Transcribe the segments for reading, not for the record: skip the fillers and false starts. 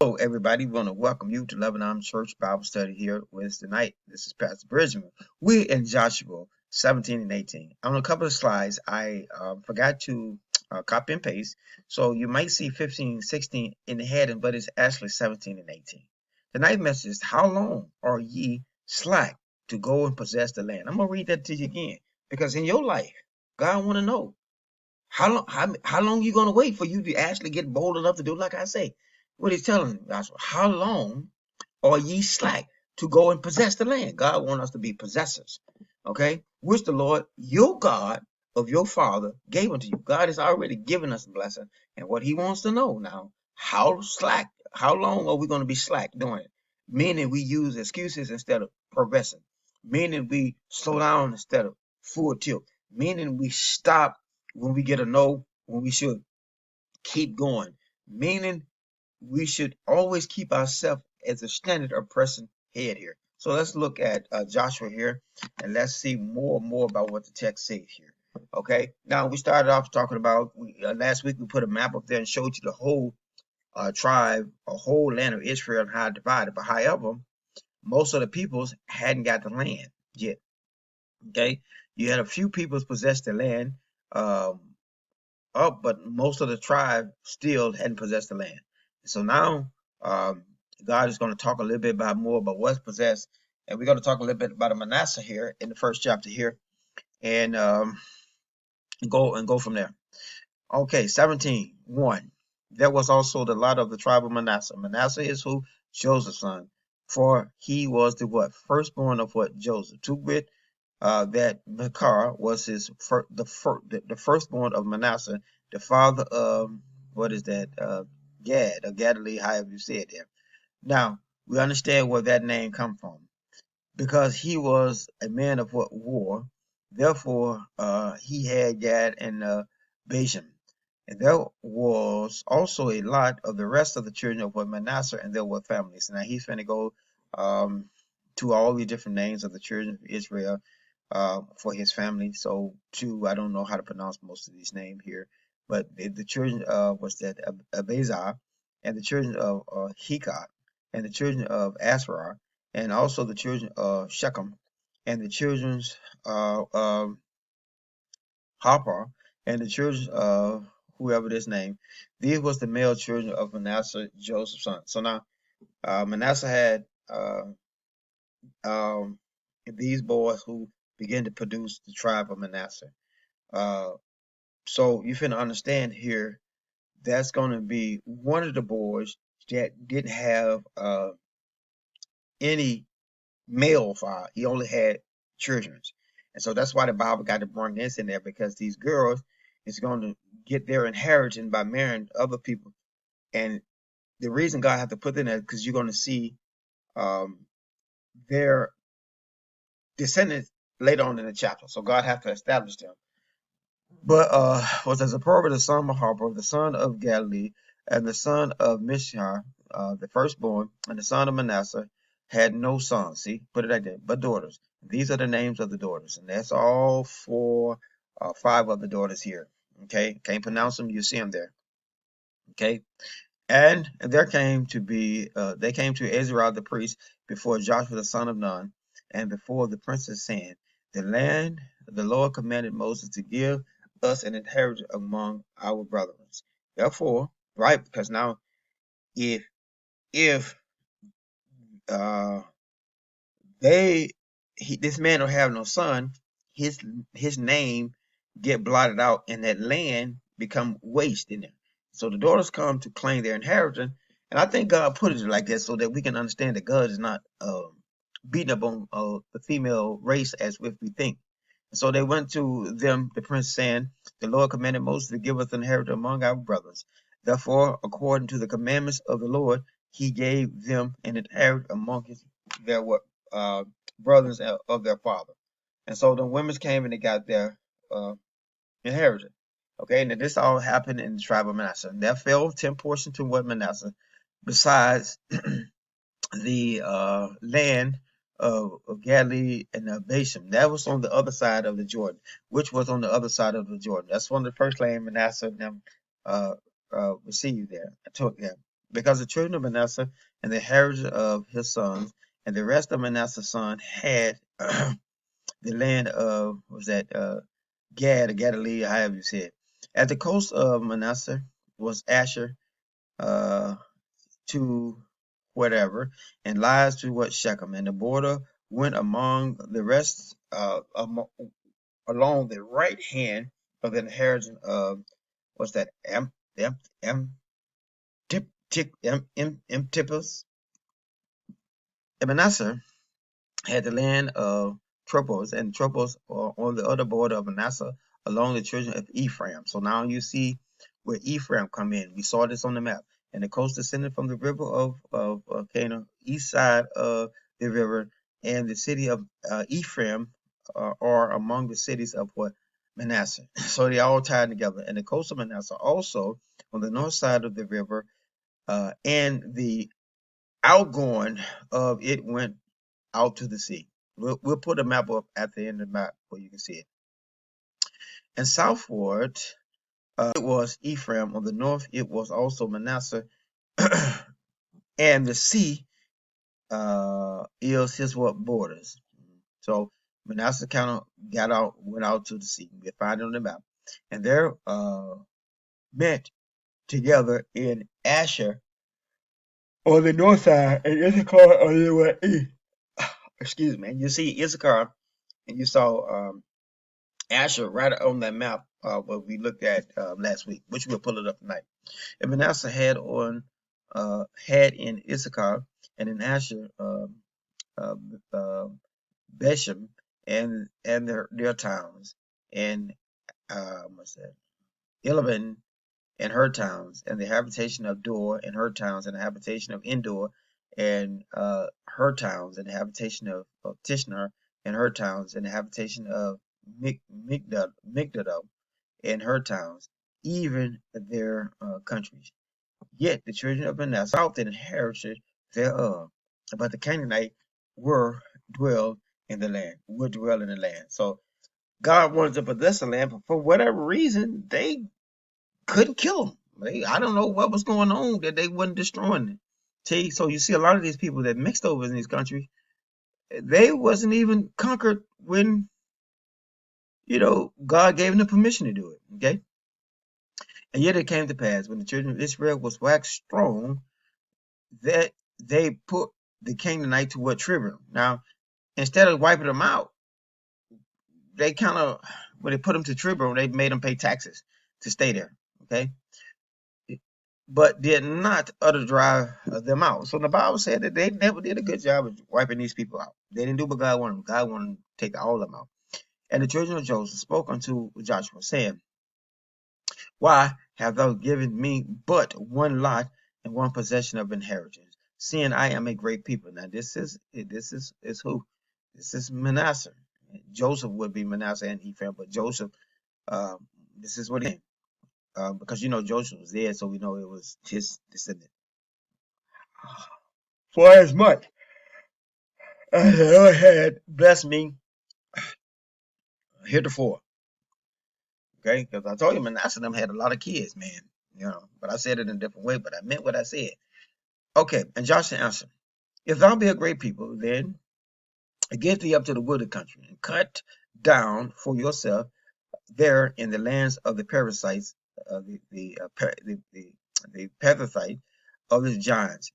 Hello, everybody. We want to welcome you to Lebanon Church Bible Study here Wednesday night. This is Pastor Bridgman. We're in Joshua 17 and 18. On a couple of slides, I forgot to copy and paste. So you might see 15, 16 in the heading, but it's actually 17 and 18. Tonight's message is, how long are ye slack to go and possess the land? I'm going to read that to you again, because in your life, God want to know, how long you gonna wait for you to actually get bold enough to do like I say? What he's telling you, Joshua, how long are ye slack to go and possess the land? God wants us to be possessors, okay? Which the Lord, your God of your father, gave unto you. God has already given us a blessing, and what he wants to know now, how long are we gonna be slack doing it? Meaning we use excuses instead of progressing. Meaning we slow down instead of full tilt. Meaning we stop when we get a no, when we should keep going. Meaning we should always keep ourselves as a standard of pressing head here. So let's look at Joshua here, and let's see more about what the text says here. Okay, now we started off talking about, last week we put a map up there and showed you the whole tribe, a whole land of Israel and how it divided. But however, most of the peoples hadn't got the land yet. Okay, you had a few peoples possess the land, um, but most of the tribe still hadn't possessed the land. So now um, God is going to talk a little bit more about what's possessed, and we're going to talk a little bit about Manasseh here in the first chapter here, and go from there. Okay, 17:1. There was also the lot of the tribe of Manasseh. Manasseh is who? Joseph's son. For he was the what? Firstborn of what? Joseph. To wit, that Machir was the firstborn of Manasseh, the father of, what is that? Gad, or Galilee, however you say it there. Now, we understand where that name come from, because he was a man of what? War. Therefore, he had Gad and Bashan. And there was also a lot of the rest of the children of what? Manasseh, and there were families. Now he's going to go um, to all the different names of the children of Israel for his family. So, I don't know how to pronounce most of these names here, but the children was that Abazar, and the children of Hekah, and the children of Asherah, and also the children of Shechem, and the children of Harpar, and the children of whoever this name. These was the male children of Manasseh, Joseph's son. So now Manasseh had um, these boys who began to produce the tribe of Manasseh. Uh, so you finna understand here, that's going to be one of the boys that didn't have any male father. He only had children. And so that's why the Bible got to bring this in there, because these girls is going to get their inheritance by marrying other people. And the reason God had to put that in there, because you're going to see um, their descendants later on in the chapter. So God has to establish them. But was as a prophet, the son of Harper, the son of Galilee, and the son of Mishar, the firstborn, and the son of Manasseh, had no sons. See, put it like that, but daughters. These are the names of the daughters, and that's all for five of the daughters here. Okay, can't pronounce them. You see them there. Okay, and there came to be, they came to Ezra the priest before Joshua the son of Nun, and before the prince's saying, the land the Lord commanded Moses to give us an inheritance among our brethren. Therefore, right, because now if uh this man don't have no son, his name get blotted out, and that land become waste in there. So the daughters come to claim their inheritance, and I think God put it like that so that we can understand that God is not beating up on the female race as if we think. So they went to them, the prince, saying, the Lord commanded Moses to give us an inheritance among our brothers. Therefore, according to the commandments of the Lord, he gave them an inheritance among their uh, brothers of their father. And so the women came and they got their uh, inheritance. Okay, and this all happened in the tribe of Manasseh. And there fell 10 portions to what? Manasseh, besides the land of Galilee and Bashan. That was on the other side of the Jordan, which was on the other side of the Jordan. That's one of the first land Manasseh and them received there, took them. because the children of Manasseh and the heritage of his sons and the rest of Manasseh's son had the land of, what was that, Gad or Galilee, however you say it. At the coast of Manasseh was Asher, uh, to whatever, and lies to what Shechem, and the border went among the rest, along the right hand of the inheritance of, what's that, Tippus. And Manasseh had the land of Tropos, and Tropos on the other border of Manasseh along the children of Ephraim. So now you see where Ephraim come in. We saw this on the map. And the coast descended from the river of Canaan, east side of the river, and the city of Ephraim are among the cities of what? Manasseh. So they all tied together. And the coast of Manasseh also on the north side of the river, and the outgoing of it went out to the sea. We'll put a map up at the end of the map where you can see it. And southward, it was Ephraim. On the north, it was also Manasseh. And the sea is his what borders. So Manasseh kind of went out to the sea. We find it on the map. And they're met together in Asher on the north side and Issachar on the east. Excuse me. And you see Issachar and you saw Asher right on that map what we looked at last week, which we'll pull it up tonight. And Manasseh had in Issachar and in Asher uh, uh, Beshem and their towns, and what's that? Ilabin and her towns, and the habitation of Dor and her towns, and the habitation of Endor and her towns, and the habitation of Tishnar and her towns, and the habitation of Migdal and her towns, even their countries. Yet the children of Manasseh sought the inheritance thereof, but the Canaanite were dwell in the land, would dwell in the land. So God wanted to possess the land, but for whatever reason, they couldn't kill them. I don't know what was going on that they wasn't destroying it. See, so you see a lot of these people that mixed over in these countries, they wasn't even conquered when, God gave them the permission to do it. Okay? And yet it came to pass when the children of Israel was waxed strong that they put the Canaanite to what tribute. Now, instead of wiping them out, they kind of, when they put them to tribute, they made them pay taxes to stay there. Okay? But did not utter drive them out. So the Bible said that they never did a good job of wiping these people out. They didn't do what God wanted them. God wanted them to take all of them out. And the children of Joseph spoke unto Joshua, saying, Why have thou given me but one lot and one possession of inheritance, seeing I am a great people? Now this is who? This is Manasseh. Joseph would be Manasseh and Ephraim, but Joseph, this is what he because Joseph was there, so we know it was his descendant. For as much as the Lord had blessed me heretofore. Okay, because I told you Manasseh them had a lot of kids, man. But I said it in a different way, but I meant what I said. Okay, and Joshua answered, If thou be a great people, then get thee up to the wooded country, and cut down for yourself there in the lands of the Perizzites, the Pethathite of the giants,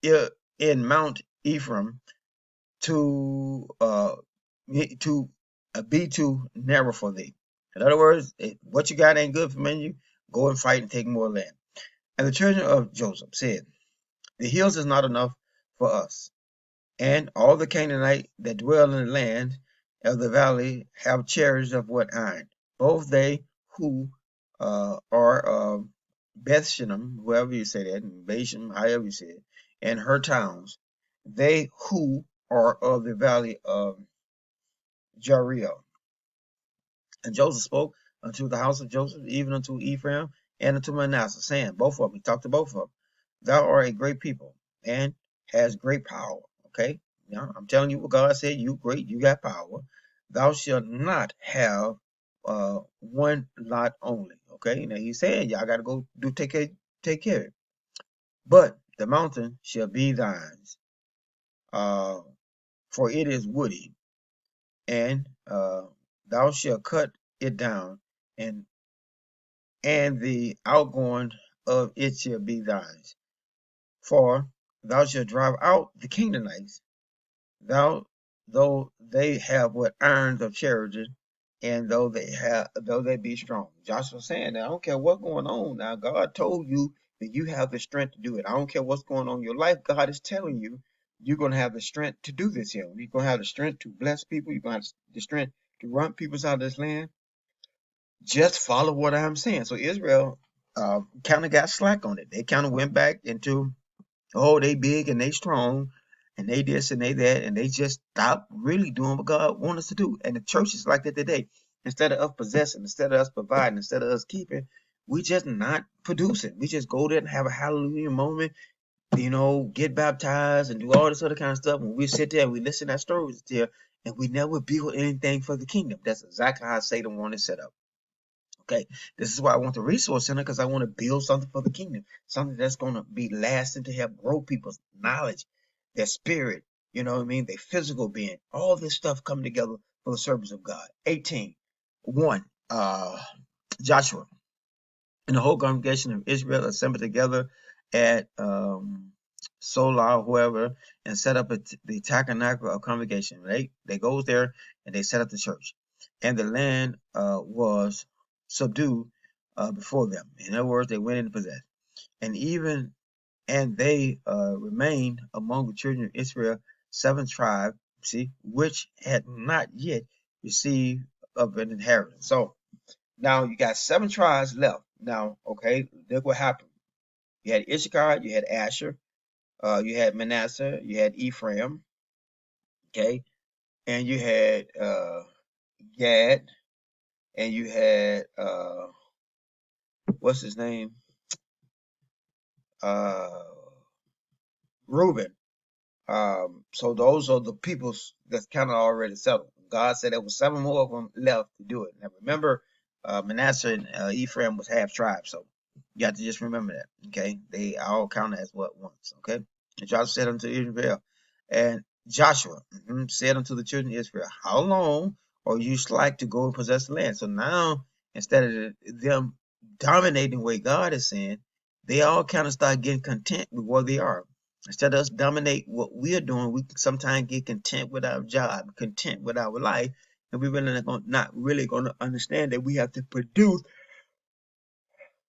in Mount Ephraim, to be too narrow for thee. In other words, what you got ain't good for you. Go and fight and take more land. And the children of Joseph said, The hills is not enough for us, and all the Canaanites that dwell in the land of the valley have chariots of what iron? Both they who are of Bethshean, whoever you say that, and Bashan, however you say it, and her towns, they who are of the valley of Jeriel. And Joseph spoke unto the house of Joseph, even unto Ephraim and unto Manasseh, saying, both of them, he talked to both of them, Thou art a great people and has great power. Okay? Now, I'm telling you what God said, you great, you got power. Thou shalt not have one lot only. Okay? Now he's saying, y'all got to go take care of it. But the mountain shall be thine, for it is woody, and thou shalt cut it down, and the outgoing of it shall be thine. For thou shalt drive out the Canaanites, thou though they have what irons of chariots, and though they be strong. Joshua saying that I don't care what's going on now. God told you that you have the strength to do it. I don't care what's going on in your life. God is telling you you're gonna have the strength to do this here. You're gonna have the strength to bless people, you're gonna have the strength to run people out of this land. Just follow what I'm saying. So Israel kind of got slack on it. They kind of went back into, oh, they big and they strong and they this and they that, and they just stopped really doing what God wants us to do. And the church is like that today. Instead of us possessing, instead of us providing, instead of us keeping, we just not producing. We just go there and have a hallelujah moment, get baptized and do all this other kind of stuff. And we sit there and we listen to that stories there, and we never build anything for the kingdom. That's exactly how Satan wanted to set up. Okay, this is why I want the resource center, because I want to build something for the kingdom, something that's going to be lasting to help grow people's knowledge, their spirit, you know what I mean, their physical being, all this stuff coming together for the service of God. 18:1, Joshua and the whole congregation of Israel assembled together at Solar, whoever, and set up the tabernacle of congregation. They goes there and they set up the church, and the land was subdued before them. In other words, they went into possession, and they remained among the children of Israel 7 tribes, see, which had not yet received of an inheritance. So now you got 7 tribes left. Now, okay, look what happened. You had Issachar, you had Asher, you had Manasseh, you had Ephraim, okay, and you had Gad, and you had what's his name? Uh, Reuben. So those are the peoples that's kind of already settled. God said there was 7 more of them left to do it. Now remember, Manasseh and Ephraim was half tribe, so you have to just remember that. Okay, they all count as what once. Okay, and Joshua said unto Israel, and Joshua said unto the children of Israel, how long are you slack to go and possess the land? So now instead of them dominating the way God is saying, they all kind of start getting content with where they are. Instead of us dominate what we're doing, we sometimes get content with our job, content with our life, and we're really not really going to understand that we have to produce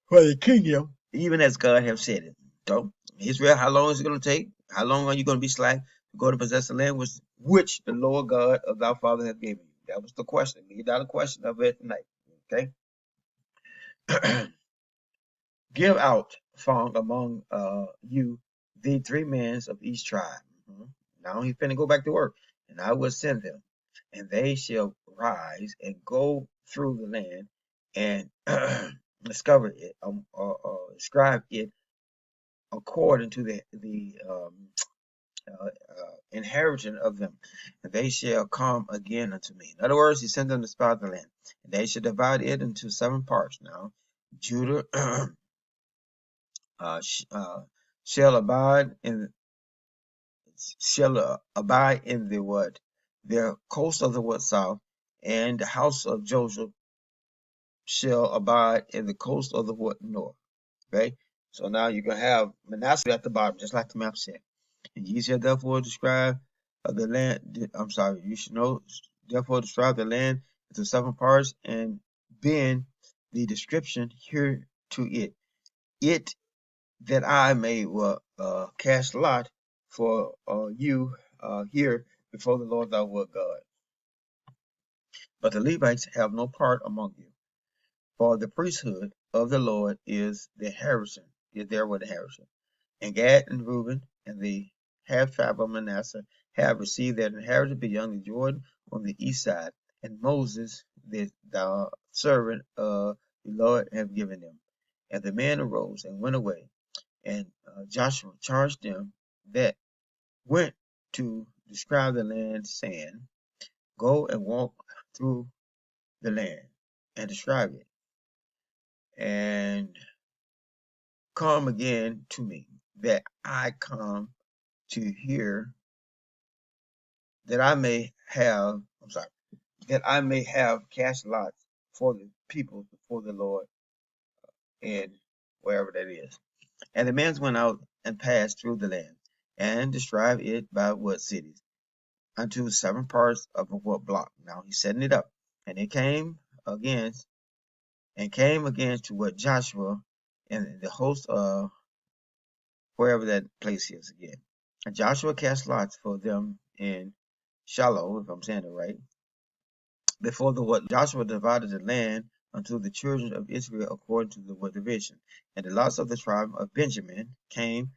for the kingdom, even as God has said it. So, Israel, how long is it going to take? How long are you going to be slack to go to possess the land which the Lord God of thy father has given you? That was the question. Leave out a question of it tonight. Okay. Give out from among you the 3 men of each tribe. Now he finna go back to work, and I will send them, and they shall rise and go through the land and discover it, describe it according to inheritance of them, and they shall come again unto me. In other words, he sent them to spy the land, and they shall divide it into 7 parts. Now, Judah uh, shall abide in the what? The coast of the what south, and the house of Joseph shall abide in the coast of the what north. Okay? So now you're gonna have Manasseh at the bottom, just like the map said. And ye shall therefore describe the land. I'm sorry, you should know therefore describe the land into 7 parts, and bend the description here to it. It that I may cast lot for you here before the Lord thy God. But the Levites have no part among you, for the priesthood of the Lord is the inheritance, is there with the inheritance. And Gad and Reuben and the half tribe of Manasseh have received their inheritance beyond the Jordan on the east side, and Moses, the servant of the Lord, have given them. And the men arose and went away, and Joshua charged them that went to describe the land, saying, go and walk through the land and describe it, and come again to me. that I come to hear, that I may have, I'm sorry, that I may have cast lots for the people before the Lord, and wherever that is. And the men went out and passed through the land, and described it by what cities, unto 7 parts of a what block. Now he's setting it up. And it against, came against to what Joshua and the host of wherever that place is again. And Joshua cast lots for them in Shiloh, if I'm saying it right, before the what Joshua divided the land unto the children of Israel according to the what division. And the lots of the tribe of Benjamin came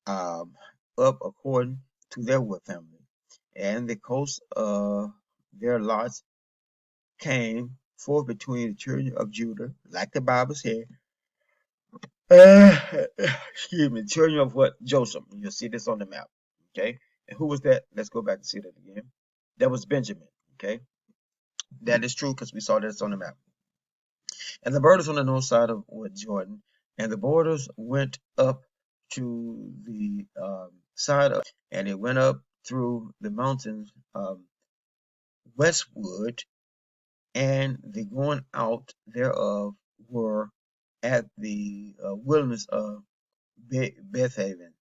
um, up according to their what family. And the coast of their lots came forth between the children of Judah, like the Bible said. Excuse me, children of what? Joseph. You'll see this on the map. Okay. And who was that? Let's go back and see that again. That was Benjamin. Okay. That is true because we saw this on the map. And the borders on the north side of what Jordan, and the borders went up to the side of, and it went up through the mountains westward, and the going out thereof were at the wilderness of Bethaven.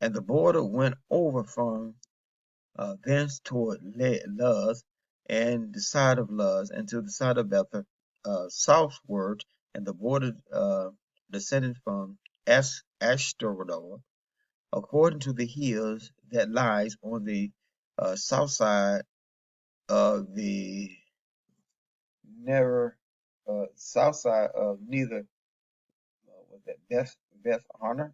And the border went over from thence toward Luz, and the side of Luz, and to the side of Bethel, southward, and the border descended from Ashtaroth, according to the hills that lies on the south side of the never south side of neither was that Beth Honor.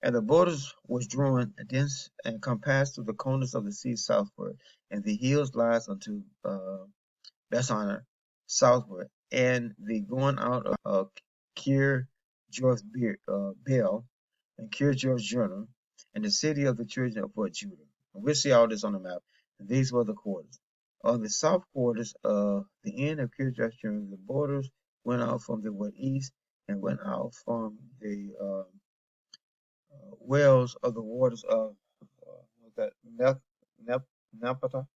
And the borders was drawn thence and compassed to the corners of the sea southward, and the hills lies unto Bethshonor southward, and the going out of Kir Jorth Baal and Kir Jorth Journal, and the city of the children of what Judah. And we'll see all this on the map. And these were the quarters. On the south quarters of the end of Kir Jorth Journal, the borders went out from the what east, and went out from the wells of the waters of was that Napata.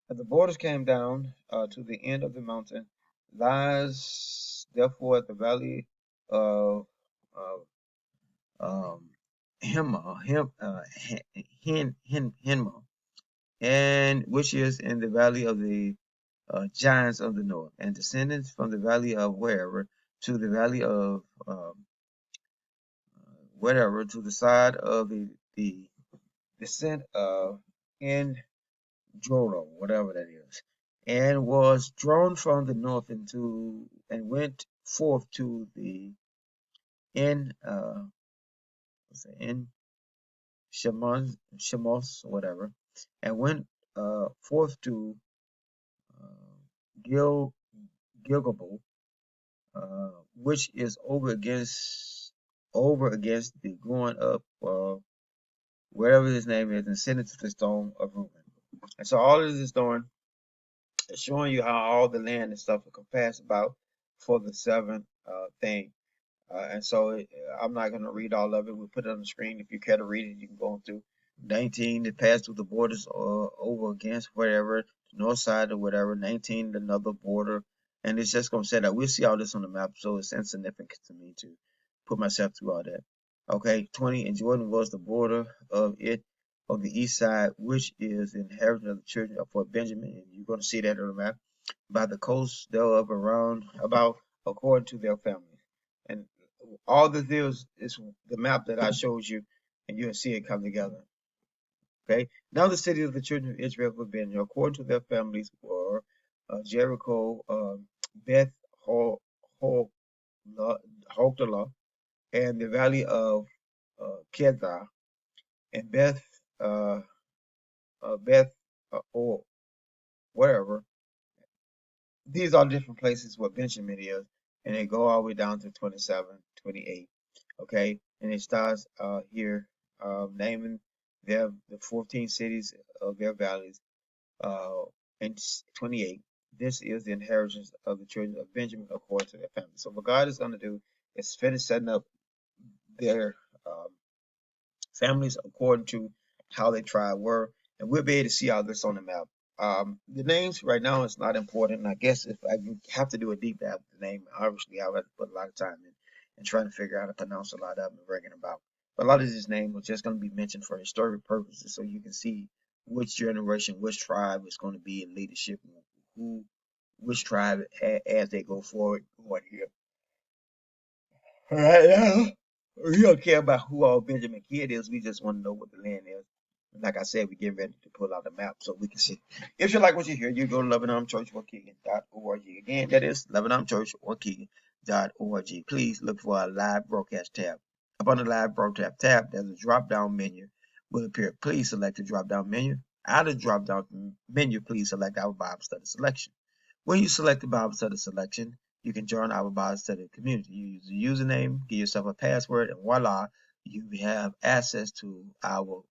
And the borders came down to the end of the mountain, lies therefore at the valley of um, Hinma, and which is in the valley of the giants of the north, and descended from the valley of wherever to the valley of whatever to the side of the descent of En Joro, whatever that is, and was drawn from the north into and went forth to the in in Shemos, whatever, and went forth to uh, Gil Gilgabal, which is over against the going up wherever his name is, and sent it to the stone of Reuben. And so all of this is doing is showing you how all the land and stuff are compassed about for the seven thing. And so I'm not going to read all of it. We'll put it on the screen. If you care to read it, you can go on through. 19, it passed through the borders over against whatever, north side or whatever. 19, another border. And it's just going to say that we'll see all this on the map, so it's insignificant to me to put myself through all that. Okay, 20, and Jordan was the border of it on the east side, which is the inheritance of the children of Fort Benjamin. And you're going to see that on the map by the coast thereof around about according to their families. And all this is the map that I showed you, and you'll see it come together. Okay. Now the cities of the children of Israel have been according to their families were Jericho, Beth Hogdalah, and the valley of Kedar, and Beth or wherever. These are different places where Benjamin is, and they go all the way down to 27, 28. Okay, and it starts here naming the 14 cities of their valleys. And 28. This is the inheritance of the children of Benjamin according to their family. So what God is going to do is finish setting up their families according to how they tried were, and we'll be able to see all this on the map. The names right now is not important. I guess if I have to do a deep dive with the name, obviously I would have to put a lot of time in and trying to figure out how to pronounce a lot of them and bringing about. But a lot of these names are just going to be mentioned for historic purposes, so you can see which generation, which tribe is going to be in leadership, who, which tribe as they go forward. Going here. Right now, we don't care about who all Benjamin Kidd is. We just want to know what the land is. And like I said, we get ready to pull out the map so we can see. If you like what you hear, you go to LebanonChurchWaukegan.org. Again, that is LebanonChurchWaukegan.org. Please look for our live broadcast tab. Up on the live broadcast tab, there's a drop-down menu will appear. Please select the drop-down menu. Out of the drop-down menu, please select our Bible study selection. When you select the Bible study selection, you can join our Bible study community. You use the username, give yourself a password, and voila, you have access to our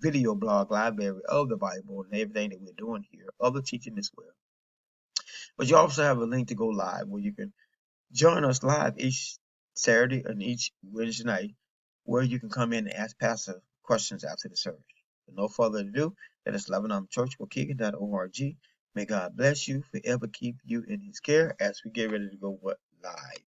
video blog library of the Bible and everything that we're doing here, other teaching as well. But you also have a link to go live where you can join us live each Saturday and each Wednesday night, where you can come in and ask Pastor questions after the service. With no further ado, let us LebanonChurchWaukegan.org. May God bless you, forever keep you in his care as we get ready to go live.